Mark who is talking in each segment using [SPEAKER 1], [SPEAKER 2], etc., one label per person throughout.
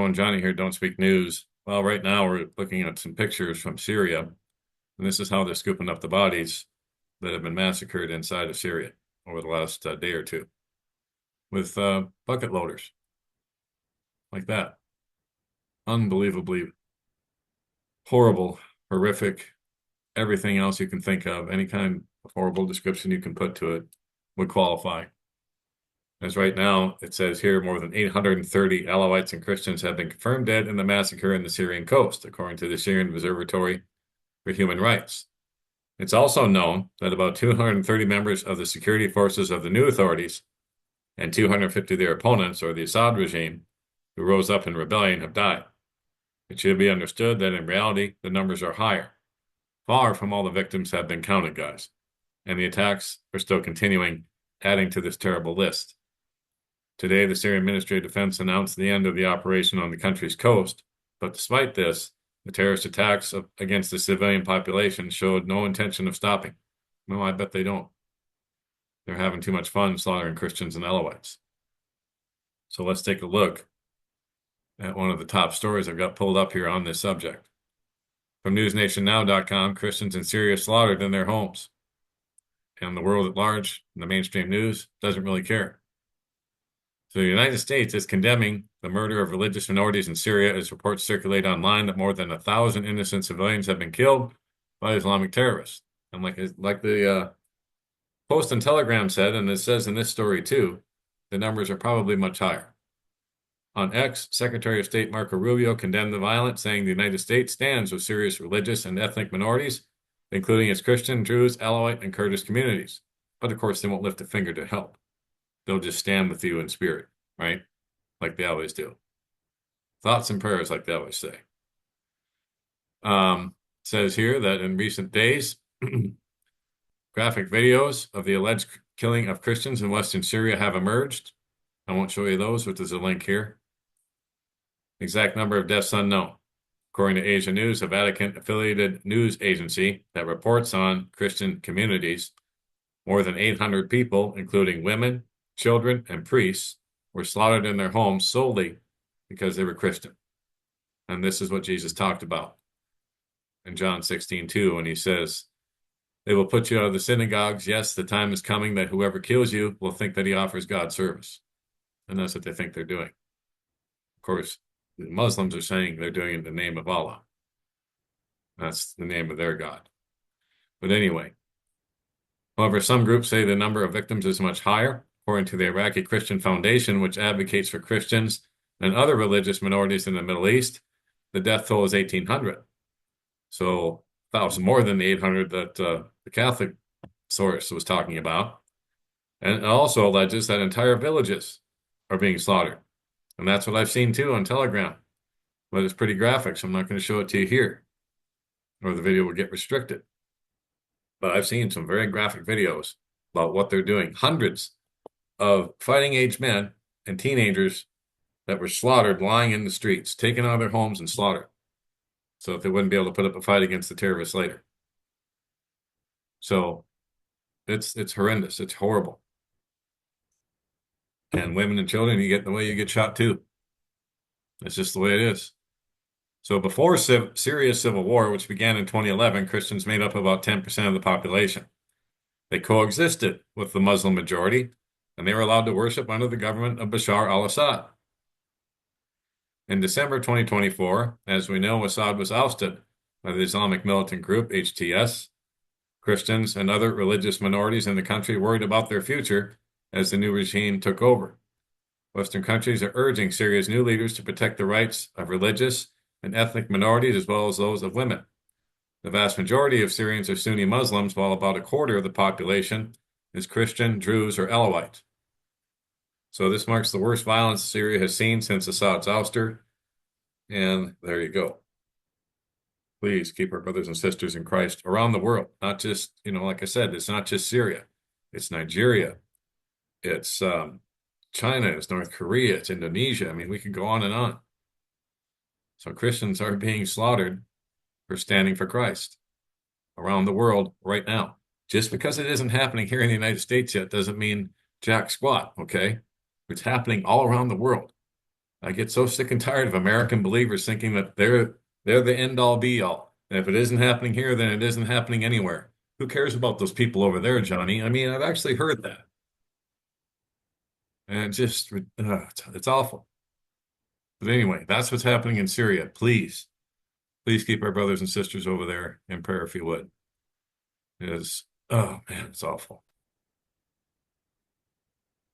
[SPEAKER 1] everyone. Johnny here, Don't Speak News. Well, right now we're looking at some pictures from Syria, and this is how they're scooping up the bodies that have been massacred inside of Syria over the last day or two with bucket loaders like that. Unbelievably horrible, horrific, everything else you can think of, any kind of horrible description you can put to it would qualify. As right now, it says here more than 830 Alawites and Christians have been confirmed dead in the massacre in the Syrian coast, according to the Syrian Observatory for Human Rights. It's also known that about 230 members of the security forces of the new authorities and 250 of their opponents, or the Assad regime, who rose up in rebellion, have died. It should be understood that in reality, the numbers are higher. Far from all the victims have been counted, guys. And the attacks are still continuing, adding to this terrible list. Today, the Syrian Ministry of Defense announced the end of the operation on the country's coast, but despite this, the terrorist attacks against the civilian population showed no intention of stopping. No, I bet they don't. They're having too much fun slaughtering Christians and Alawites. So let's take a look at one of the top stories I've got pulled up here on this subject. From newsnationnow.com, Christians in Syria slaughtered in their homes. And the world at large, the mainstream news, doesn't really care. So the United States is condemning the murder of religious minorities in Syria as reports circulate online that more than 1,000 innocent civilians have been killed by Islamic terrorists. And like the Post and Telegram said, and it says in this story too, the numbers are probably much higher. On X, Secretary of State Marco Rubio condemned the violence, saying the United States stands with Syria's religious and ethnic minorities, including its Christian, Druze, Alawite, and Kurdish communities. But of course, they won't lift a finger to help. They'll just stand with you in spirit, right? Like they always do. Thoughts and prayers, like they always say. Says here that in recent days, graphic videos of the alleged killing of Christians in Western Syria have emerged. I won't show you those, but there's a link here. Exact number of deaths unknown. According to Asia News, a Vatican-affiliated news agency that reports on Christian communities, more than 800 people, including women, children, and priests, were slaughtered in their homes solely because they were Christian. And this is what Jesus talked about in John 16:2, when he says, they will put you out of the synagogues. Yes, the time is coming that whoever kills you will think that he offers God service. And that's what they think they're doing. Of course, the Muslims are saying they're doing it in the name of Allah. That's the name of their God. But anyway, however, some groups say the number of victims is much higher. According to the Iraqi Christian Foundation, which advocates for Christians and other religious minorities in the Middle East, the death toll is 1,800. So 1,000 more than the 800 that the Catholic source was talking about. And it also alleges that entire villages are being slaughtered. And that's what I've seen too on Telegram. But it's pretty graphic, so I'm not going to show it to you here, or the video will get restricted. But I've seen some very graphic videos about what they're doing. Hundreds of fighting-age men and teenagers that were slaughtered lying in the streets, taken out of their homes and slaughtered, so that they wouldn't be able to put up a fight against the terrorists later. So it's horrendous. It's horrible. And women and children, you get in the way, you get shot too. It's just the way it is. So before Syria's civil war, which began in 2011, Christians made up about 10% of the population. They coexisted with the Muslim majority, and they were allowed to worship under the government of Bashar al-Assad. In December 2024, as we know, Assad was ousted by the Islamic militant group HTS. Christians and other religious minorities in the country worried about their future as the new regime took over. Western countries are urging Syria's new leaders to protect the rights of religious and ethnic minorities as well as those of women. The vast majority of Syrians are Sunni Muslims, while about a quarter of the population is Christian, Druze, or Alawite. So this marks the worst violence Syria has seen since Assad's ouster. And there you go. Please keep our brothers and sisters in Christ around the world. Not just, like I said, it's not just Syria. It's Nigeria. It's China. It's North Korea. It's Indonesia. I mean, we could go on and on. So Christians are being slaughtered for standing for Christ around the world right now. Just because it isn't happening here in the United States yet doesn't mean jack squat, okay? It's happening all around the world. I get so sick and tired of American believers thinking that they're the end all be all. And if it isn't happening here, then it isn't happening anywhere. Who cares about those people over there, Johnny? I mean, I've actually heard that. And it just, it's awful. But anyway, that's what's happening in Syria. Please keep our brothers and sisters over there in prayer if you would. It is, oh man, it's awful.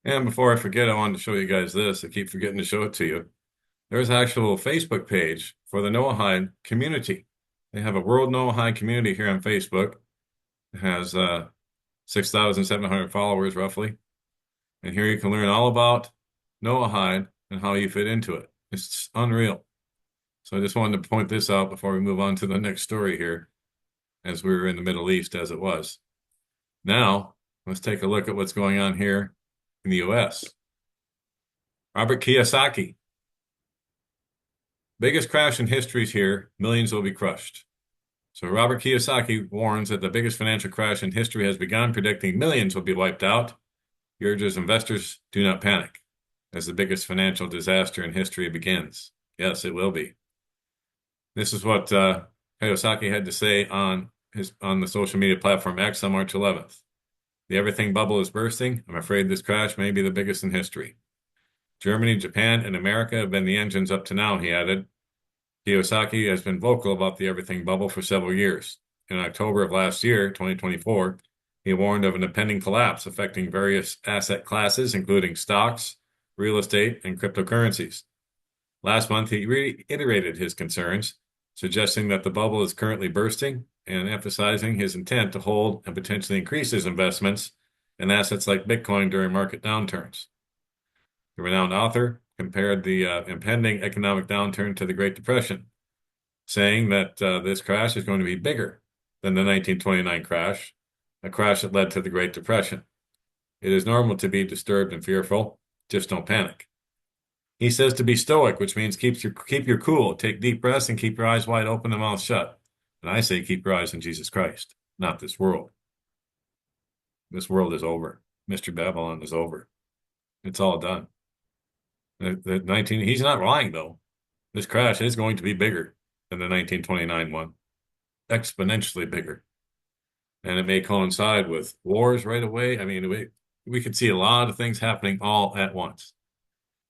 [SPEAKER 1] And before I forget, I wanted to show you guys this. I keep forgetting to show it to you. There's an actual Facebook page for the Noahide community. They have a World Noahide community here on Facebook. It has 6,700 followers roughly. And here you can learn all about Noahide and how you fit into it. It's unreal. So I just wanted to point this out before we move on to the next story here, as we were in the Middle East as it was. Now, let's take a look at what's going on here in the U.S. Robert Kiyosaki. Biggest crash in history is here. Millions will be crushed. So Robert Kiyosaki warns that the biggest financial crash in history has begun, predicting millions will be wiped out. He urges investors, do not panic, as the biggest financial disaster in history begins. Yes, it will be. This is what Kiyosaki had to say on the social media platform X on March 11th. The everything bubble is bursting. I'm afraid this crash may be the biggest in history. Germany, Japan, and America have been the engines up to now, he added. Kiyosaki has been vocal about the everything bubble for several years. In October of last year, 2024, he warned of an impending collapse affecting various asset classes, including stocks, real estate, and cryptocurrencies. Last month, he reiterated his concerns, suggesting that the bubble is currently bursting and emphasizing his intent to hold and potentially increase his investments in assets like Bitcoin during market downturns. The renowned author compared the impending economic downturn to the Great Depression, saying that this crash is going to be bigger than the 1929 crash, a crash that led to the Great Depression. It is normal to be disturbed and fearful, just don't panic. He says to be stoic, which means keep your cool, take deep breaths, and keep your eyes wide open and mouth shut. And I say keep your eyes on Jesus Christ, not this world. This world is over. Mr. Babylon is over. It's all done. He's not lying, though. This crash is going to be bigger than the 1929 one, exponentially bigger. And it may coincide with wars right away. I mean, we could see a lot of things happening all at once.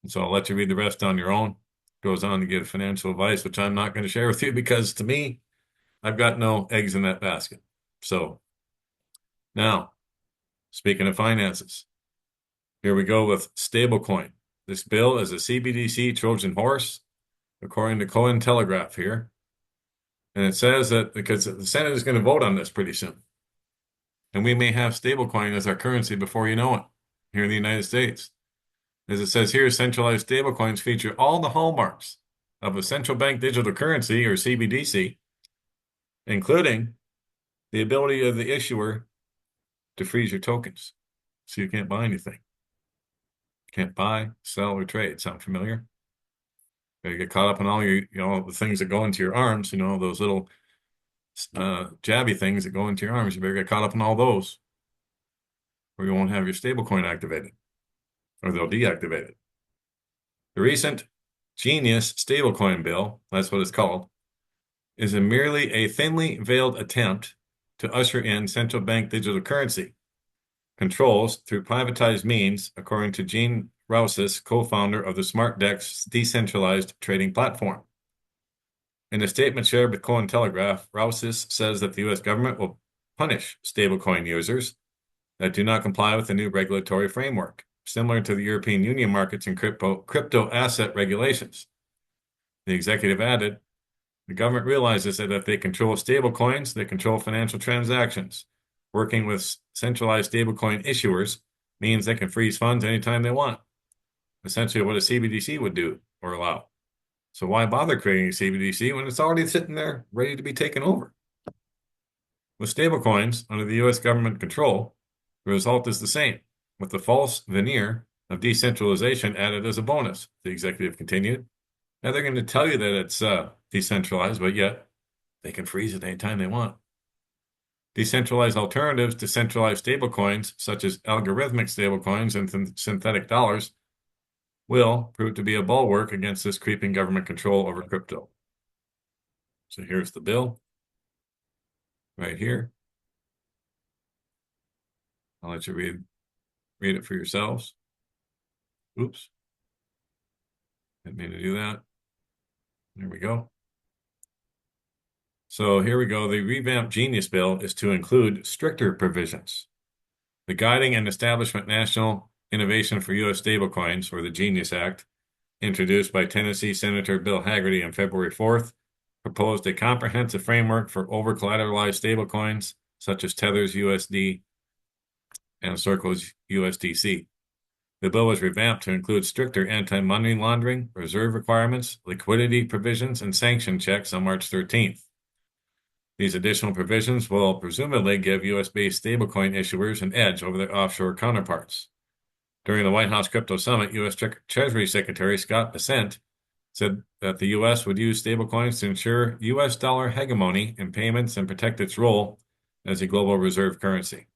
[SPEAKER 1] And so I'll let you read the rest on your own. It goes on to give financial advice, which I'm not going to share with you because to me, I've got no eggs in that basket. So now, speaking of finances, here we go with Stablecoin. This bill is a CBDC Trojan horse, according to Cointelegraph here. And it says that because the Senate is going to vote on this pretty soon. And we may have stablecoin as our currency before you know it here in the United States. As it says here, centralized stablecoins feature all the hallmarks of a central bank digital currency, or CBDC, including the ability of the issuer to freeze your tokens so you can't buy anything. Can't buy, sell, or trade. Sound familiar? You get caught up in all the things that go into your arms, those little jabby things that go into your arms. You better get caught up in all those, or you won't have your stablecoin activated, or they'll deactivate it. The recent Genius stablecoin bill, that's what it's called, is merely a thinly veiled attempt to usher in central bank digital currency controls through privatized means, according to Gene Rousis, co-founder of the SmartDex decentralized trading platform. In a statement shared with Cointelegraph, Rousis says that the U.S. government will punish stablecoin users that do not comply with the new regulatory framework, similar to the European Union markets and crypto asset regulations. The executive added, the government realizes that if they control stablecoins, they control financial transactions. Working with centralized stablecoin issuers means they can freeze funds anytime they want. Essentially what a CBDC would do or allow. So why bother creating a CBDC when it's already sitting there ready to be taken over? With stablecoins under the U.S. government control, the result is the same, with the false veneer of decentralization added as a bonus, the executive continued. Now they're going to tell you that it's decentralized, but yet they can freeze it anytime they want. Decentralized alternatives to centralized stablecoins, such as algorithmic stablecoins and synthetic dollars, will prove to be a bulwark against this creeping government control over crypto. So here's the bill right here. I'll let you read it for yourselves. Oops. Didn't mean to do that. There we go. So here we go. The revamped Genius Bill is to include stricter provisions. The Guiding and Establishment National Innovation for U.S. Stablecoins, or the Genius Act, introduced by Tennessee Senator Bill Hagerty on February 4th, proposed a comprehensive framework for over-collateralized stablecoins, such as Tether's USD and Circle's USDC. The bill was revamped to include stricter anti-money laundering, reserve requirements, liquidity provisions, and sanction checks on March 13th. These additional provisions will presumably give U.S.-based stablecoin issuers an edge over their offshore counterparts. During the White House Crypto Summit, U.S. Treasury Secretary Scott Bessent said that the U.S. would use stablecoins to ensure U.S. dollar hegemony in payments and protect its role as a global reserve currency.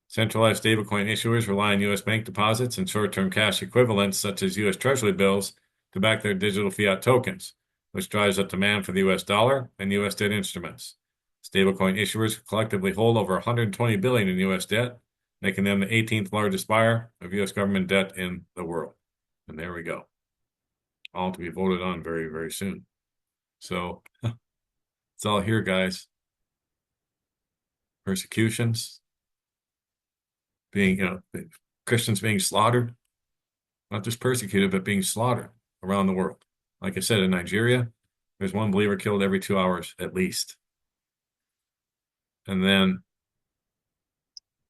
[SPEAKER 1] Centralized stablecoin issuers rely on U.S. bank deposits and short-term cash equivalents, such as U.S. Treasury bills, to back their digital fiat tokens, which drives up demand for the U.S. dollar and U.S. debt instruments. Stablecoin issuers collectively hold over $120 billion in U.S. debt, making them the 18th largest buyer of U.S. government debt in the world. And there we go. All to be voted on very, very soon. So it's all here, guys. Persecutions, Christians being slaughtered, not just persecuted, but being slaughtered around the world. Like I said, in Nigeria, there's one believer killed every 2 hours at least. And then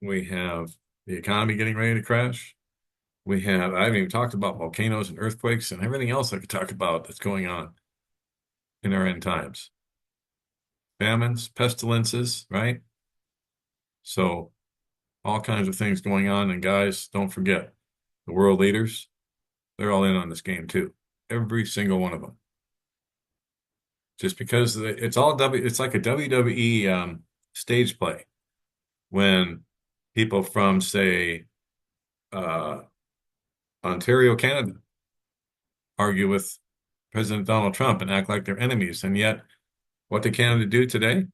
[SPEAKER 1] we have the economy getting ready to crash. I haven't even talked about volcanoes and earthquakes and everything else I could talk about that's going on in our end times. Famines, pestilences, right? So all kinds of things going on. And guys, don't forget, the world leaders, they're all in on this game too. Every single one of them. Just because it's like a WWE stage play. When people from, say, Ontario, Canada, argue with President Donald Trump and act like they're enemies. And yet, what did Canada do today?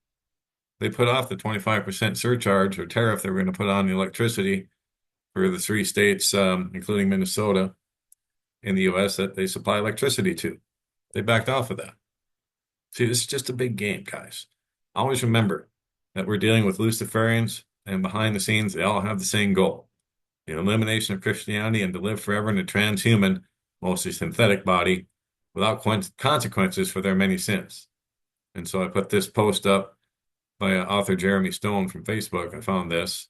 [SPEAKER 1] They put off the 25% surcharge or tariff they were going to put on the electricity for the 3 states, including Minnesota, in the U.S. that they supply electricity to. They backed off of that. See, this is just a big game, guys. Always remember that we're dealing with Luciferians, and behind the scenes, they all have the same goal: the elimination of Christianity and to live forever in a transhuman, mostly synthetic body without consequences for their many sins. And so I put this post up by author Jeremy Stone from Facebook. I found this,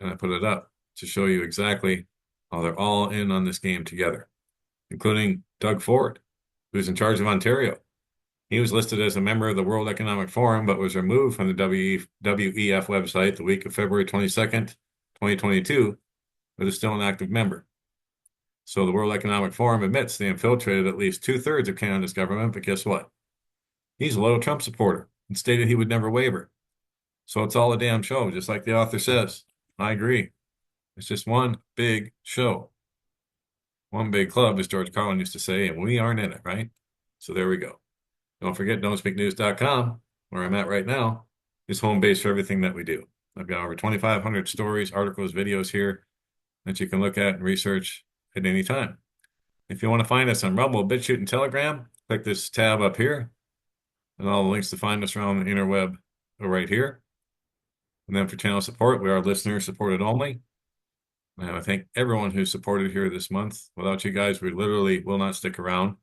[SPEAKER 1] and I put it up to show you exactly how they're all in on this game together, including Doug Ford, who's in charge of Ontario. He was listed as a member of the World Economic Forum, but was removed from the WEF website the week of February 22nd, 2022, but is still an active member. So the World Economic Forum admits they infiltrated at least 2/3 of Canada's government, but guess what? He's a loyal Trump supporter and stated he would never waver. So it's all a damn show, just like the author says. I agree. It's just one big show. One big club, as George Carlin used to say, and we aren't in it, right? So there we go. Don't forget, don'tspeaknews.com, where I'm at right now, is home base for everything that we do. I've got over 2,500 stories, articles, videos here that you can look at and research at any time. If you want to find us on Rumble, BitChute, and Telegram, click this tab up here, and all the links to find us around the interweb are right here. And then for channel support, we are listener supported only. And I thank everyone who's supported here this month. Without you guys, we literally will not stick around.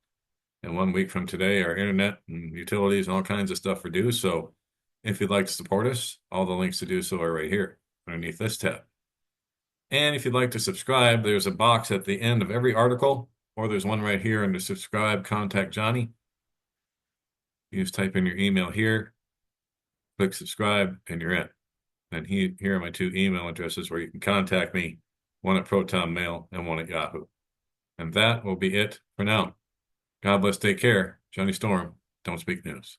[SPEAKER 1] And 1 week from today, our internet and utilities and all kinds of stuff are due. So if you'd like to support us, all the links to do so are right here underneath this tab. And if you'd like to subscribe, there's a box at the end of every article, or there's one right here under subscribe, contact Johnny. You just type in your email here, click subscribe, and you're in. And here are my 2 email addresses where you can contact me, one at Proton Mail and one at Yahoo. And that will be it for now. God bless, take care. Johnny Storm, Don't Speak News.